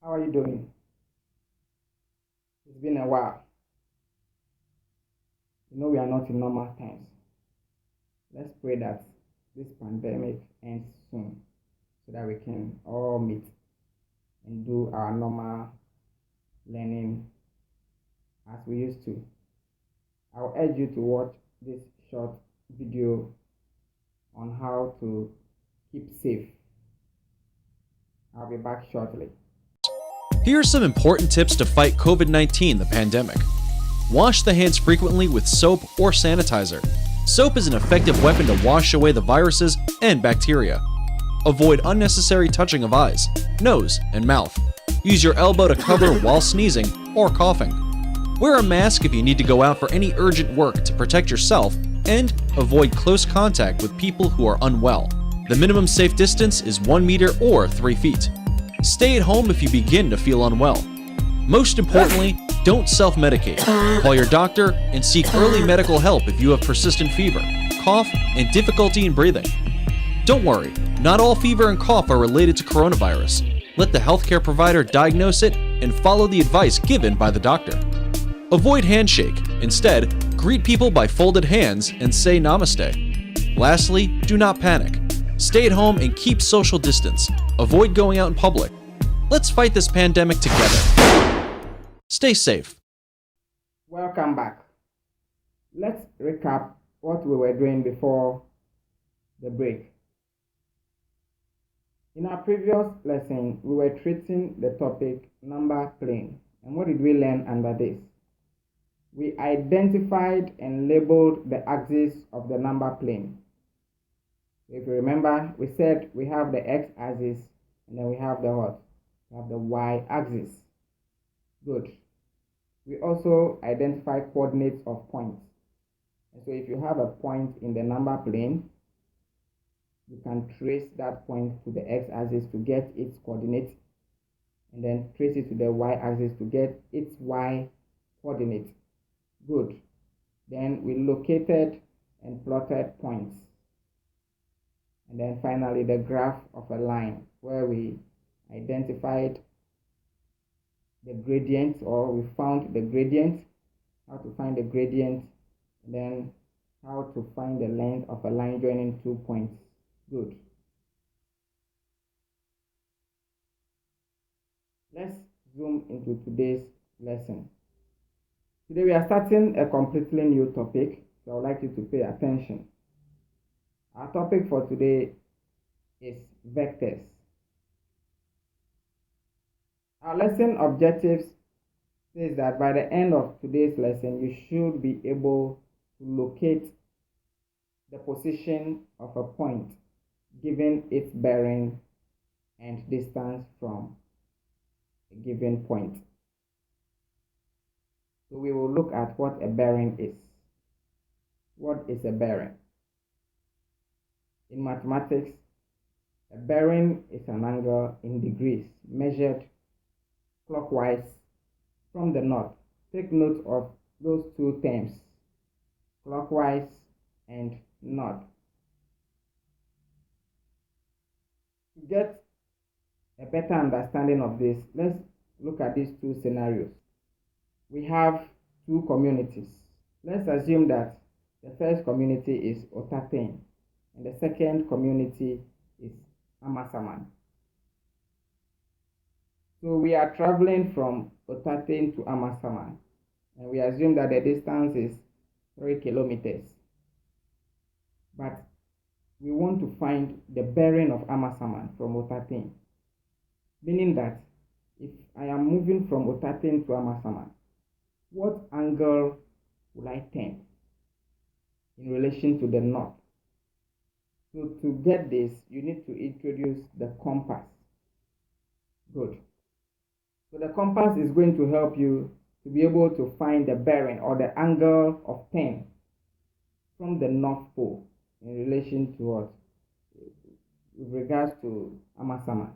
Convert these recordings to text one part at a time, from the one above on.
How are you doing? It's been a while. We are not in normal times. Let's pray that this pandemic ends soon so that we can all meet and do our normal learning as we used to. I'll urge you to watch this short video on how to keep safe. I'll be back shortly. Here are some important tips to fight COVID-19, the pandemic. Wash the hands frequently with soap or sanitizer. Soap is an effective weapon to wash away the viruses and bacteria. Avoid unnecessary touching of eyes, nose, and mouth. Use your elbow to cover while sneezing or coughing. Wear a mask if you need to go out for any urgent work to protect yourself, and avoid close contact with people who are unwell. The minimum safe distance is 1 meter or 3 feet. Stay at home if you begin to feel unwell. Most importantly, don't self-medicate. Call your doctor and seek early medical help if you have persistent fever, cough, and difficulty in breathing. Don't worry, not all fever and cough are related to coronavirus. Let the healthcare provider diagnose it and follow the advice given by the doctor. Avoid handshake. Instead, greet people by folded hands and say namaste. Lastly, do not panic. Stay at home and keep social distance. Avoid going out in public. Let's fight this pandemic together. Stay safe. Welcome back. Let's recap what we were doing before the break. In our previous lesson, we were treating the topic number plane. And what did we learn under this? We identified and labeled the axis of the number plane. If you remember, we said we have the x-axis and then we have the what? We have the y-axis. Good. We also identify coordinates of points. And so if you have a point in the number plane, you can trace that point to the x-axis to get its coordinate, and then trace it to the y-axis to get its y coordinate. Good. Then we located and plotted points. And then finally the graph of a line where we identified the gradient, or we found the gradient, how to find the gradient, and then how to find the length of a line joining 2 points. Good. Let's zoom into today's lesson. Today we are starting a completely new topic, so I would like you to pay attention. Our topic for today is vectors. Our lesson objectives says that by the end of today's lesson, you should be able to locate the position of a point given its bearing and distance from a given point. So we will look at what a bearing is. What is a bearing? In mathematics, a bearing is an angle in degrees measured clockwise from the north. Take note of those two terms, clockwise and north. To get a better understanding of this, let's look at these two scenarios. We have two communities. Let's assume that the first community is Otaten and the second community is Amasaman. So we are traveling from Otaten to Amasaman, and we assume that the distance is 3 kilometers. But we want to find the bearing of Amasaman from Otaten, meaning that if I am moving from Otaten to Amasaman, what angle will I turn in relation to the north? So to get this, you need to introduce the compass. Good. So the compass is going to help you to be able to find the bearing or the angle of turn from the North Pole in relation to what? With regards to Amasaman.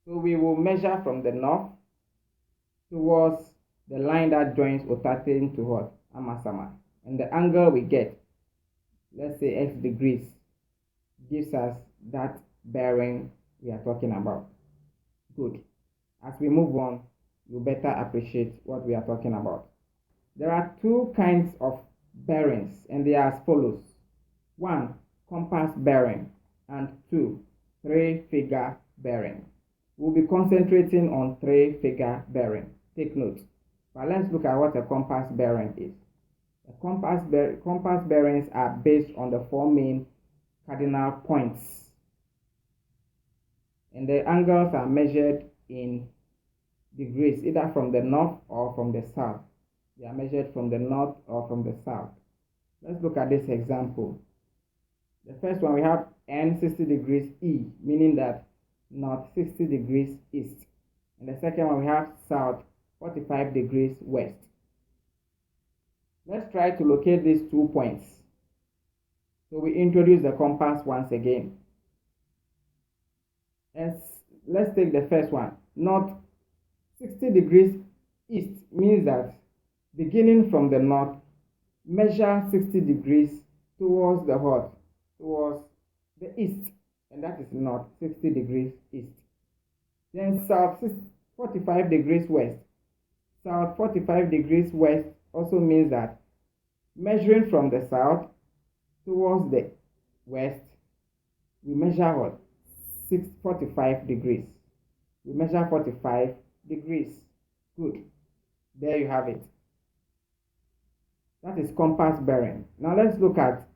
So we will measure from the north towards the line that joins Otaten to what? Amasaman. And the angle we get, let's say x degrees, gives us that bearing we are talking about. Good. As we move on, you better appreciate what we are talking about. There are two kinds of bearings, and they are as follows. 1. Compass bearing, and 2. Three-figure bearing. We'll be concentrating on three-figure bearing. Take note. But let's look at what a compass bearing is. Compass bearings are based on the four main cardinal points, and the angles are measured in degrees, either from the north or from the south. They are measured from the north or from the south. Let's look at this example. The first one, we have N 60 degrees E, meaning that north 60 degrees east. And the second one, we have south 45 degrees west. Let's try to locate these 2 points. So we introduce the compass once again. And let's take the first one. North 60 degrees east means that beginning from the north, measure 60 degrees towards the what? Towards the east. And that is north 60 degrees east. Then south 45 degrees west. South 45 degrees west also means that measuring from the south towards the west, we measure what? 45 degrees. We measure 45 degrees. Good. There you have it. That is compass bearing. Now let's look at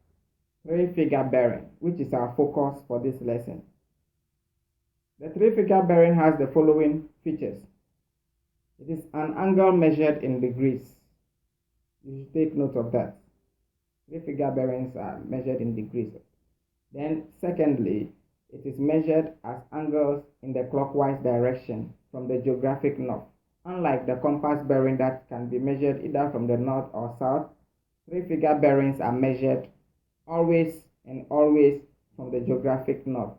three-figure bearing, which is our focus for this lesson. The three-figure bearing has the following features. It is an angle measured in degrees. You should take note of that. Three-figure bearings are measured in degrees. Then, secondly, it is measured as angles in the clockwise direction from the geographic north. Unlike the compass bearing that can be measured either from the north or south, three-figure bearings are measured always and always from the geographic north.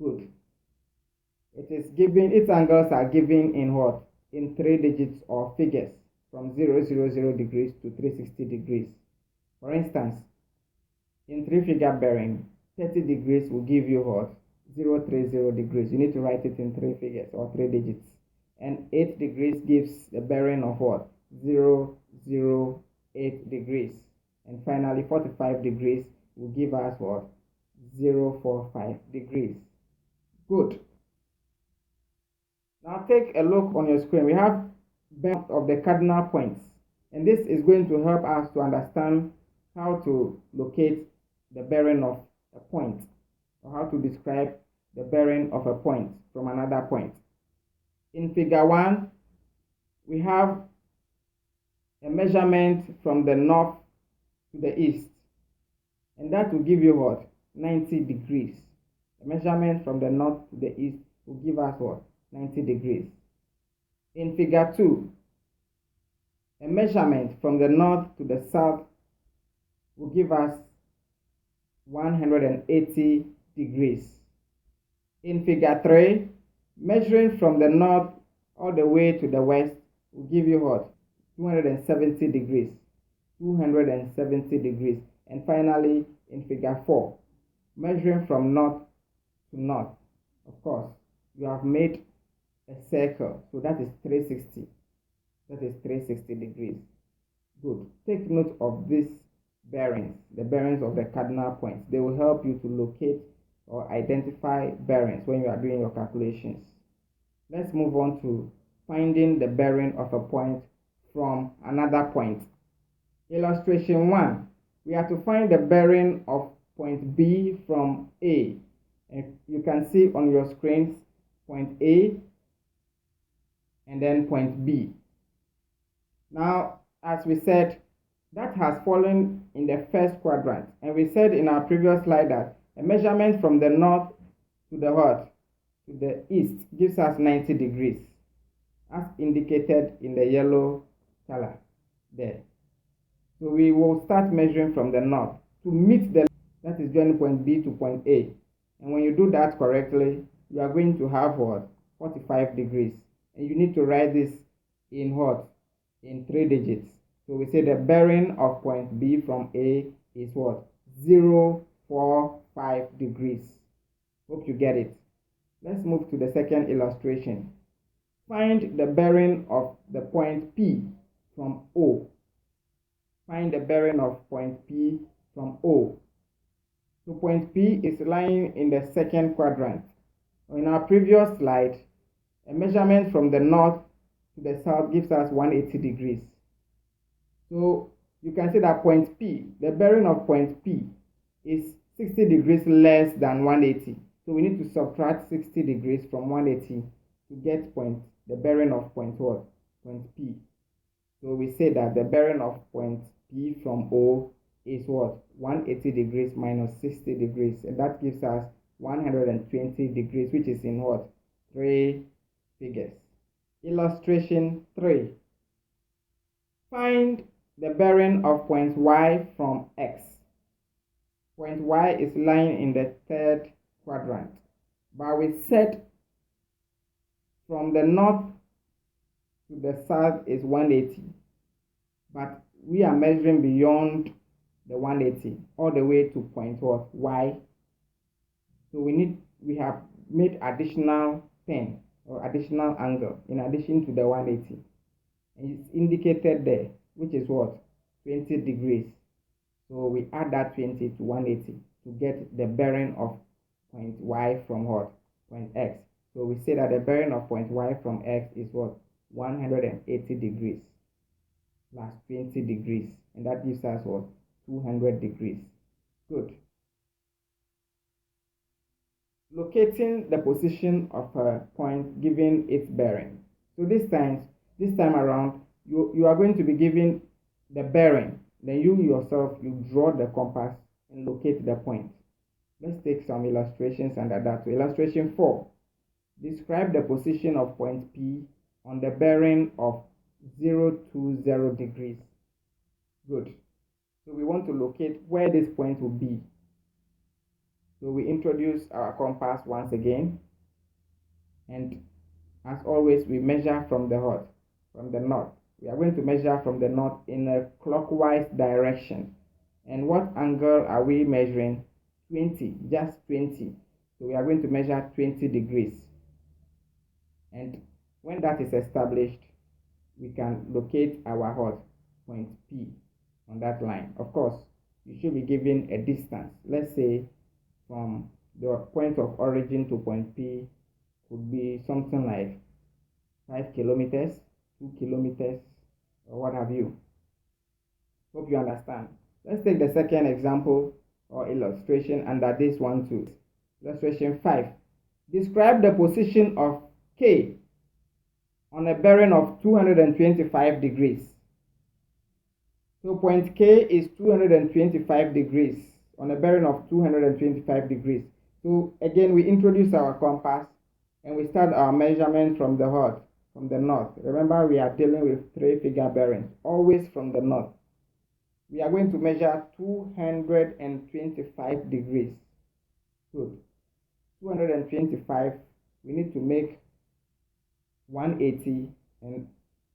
Good. Its angles are given in what? In 3 digits or figures from 000 degrees to 360 degrees. For instance, in three-figure bearing, 30 degrees will give you what? 030 degrees. You need to write it in 3 figures or 3 digits. And 8 degrees gives the bearing of what? 008 degrees. And finally, 45 degrees will give us what? 045 degrees. Good. Now take a look on your screen. We have bearings of the cardinal points, and this is going to help us to understand how to locate the bearing of a point, or how to describe the bearing of a point from another point. In figure 1, we have a measurement from the north to the east, and that will give you what? 90 degrees. A measurement from the north to the east will give us what? 90 degrees. In figure 2, a measurement from the north to the south will give us 180 degrees. In figure 3, measuring from the north all the way to the west will give you what? 270 degrees. 270 degrees. And finally, in figure 4, measuring from north to north, of course, you have made a circle, so that is 360. That is 360 degrees. Good. Take note of these bearings, the bearings of the cardinal points. They will help you to locate or identify bearings when you are doing your calculations. Let's move on to finding the bearing of a point from another point. Illustration 1. We are to find the bearing of point B from A. And you can see on your screens point A and then point B. Now, as we said, that has fallen in the first quadrant. And we said in our previous slide that a measurement from the north to the what? To the east gives us 90 degrees, as indicated in the yellow color there. So we will start measuring from the north to meet the, that is joining point B to point A. And when you do that correctly, you are going to have what? 45 degrees. And you need to write this in what? In 3 digits. So we say the bearing of point B from A is what? 045 degrees. Hope you get it. Let's move to the second illustration. Find the bearing of the point P from O. Find the bearing of point P from O. So point P is lying in the second quadrant. In our previous slide, a measurement from the north to the south gives us 180 degrees. So you can see that point P, the bearing of point P is 60 degrees less than 180. So we need to subtract 60 degrees from 180 to get the bearing of point what? Point P. So we say that the bearing of point P from O is what? 180 degrees minus 60 degrees. And that gives us 120 degrees, which is in what? 3 figures. Illustration 3. Find the bearing of point Y from X. Point Y is lying in the third quadrant. But we said from the north to the south is 180. But we are measuring beyond the 180 all the way to point what? Y. So we have made additional 10 or additional angle in addition to the 180. And it's indicated there, which is what? 20 degrees. So we add that 20 to 180 to get the bearing of point Y from what? Point X. So we say that the bearing of point Y from X is what? 180 degrees plus 20 degrees. And that gives us what? 200 degrees. Good. Locating the position of a point given its bearing. So this time around, you are going to be given the bearing. Then you yourself, you draw the compass and locate the point. Let's take some illustrations under that. So illustration 4. Describe the position of point P on the bearing of 020 degrees. Good. So we want to locate where this point will be. So we introduce our compass once again. And as always, we measure from the north. We are going to measure from the north in a clockwise direction. And what angle are we measuring? 20, just 20. So we are going to measure 20 degrees. And when that is established, we can locate our point P on that line. Of course, you should be given a distance. Let's say from the point of origin to point P could be something like 5 kilometers, 2 kilometers, or what have you. Hope you understand. Let's take the second example or illustration under this one too. Illustration 5. Describe the position of K on a bearing of 225 degrees. So point K is 225 degrees on a bearing of 225 degrees. So again, we introduce our compass and we start our measurement from the north. Remember, we are dealing with 3-figure bearings, always from the north. We are going to measure 225 degrees. Good. 225, we need to make 180 and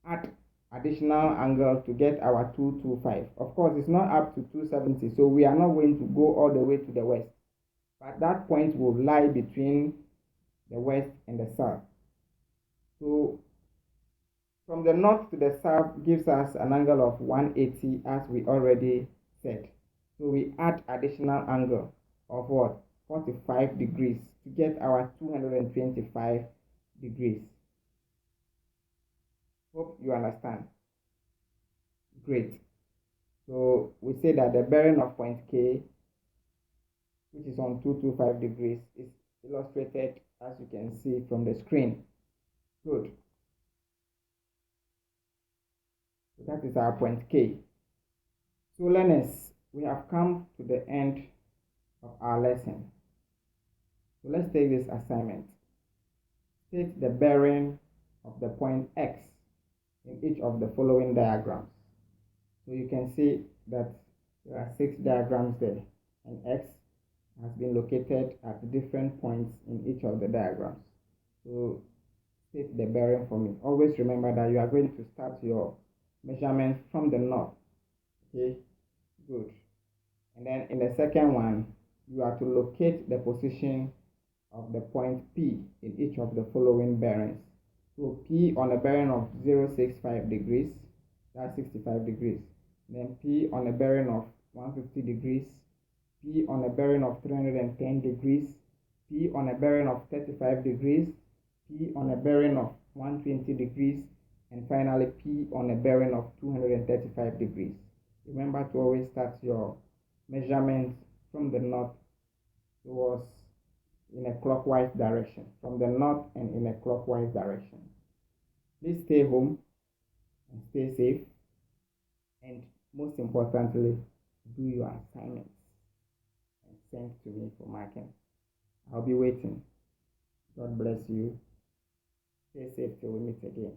add additional angle to get our 225. Of course, it's not up to 270, so we are not going to go all the way to the west. But that point will lie between the west and the south. So from the north to the south gives us an angle of 180, as we already said. So we add additional angle of what? 45 degrees to get our 225 degrees. Hope you understand. Great. So we say that the bearing of point K, which is on 225 degrees, is illustrated as you can see from the screen. Good. So that is our point K. So learners, we have come to the end of our lesson. So let's take this assignment. State the bearing of the point X in each of the following diagrams. So you can see that there are 6 diagrams there, and X has been located at different points in each of the diagrams. So state the bearing for me. Always remember that you are going to start your measurements from the north. Okay, good. And then in the second one, you are to locate the position of the point P in each of the following bearings. So P on a bearing of 065 degrees, that's 65 degrees. Then P on a bearing of 150 degrees, P on a bearing of 310 degrees, P on a bearing of 35 degrees, P on a bearing of 120 degrees, and finally P on a bearing of 235 degrees. Remember to always start your measurements from the north towards in a clockwise direction, from the north and in a clockwise direction. Please stay home and stay safe, and most importantly, do your assignments and send to me for marking. I'll be waiting. God bless you. Stay safe till we meet again.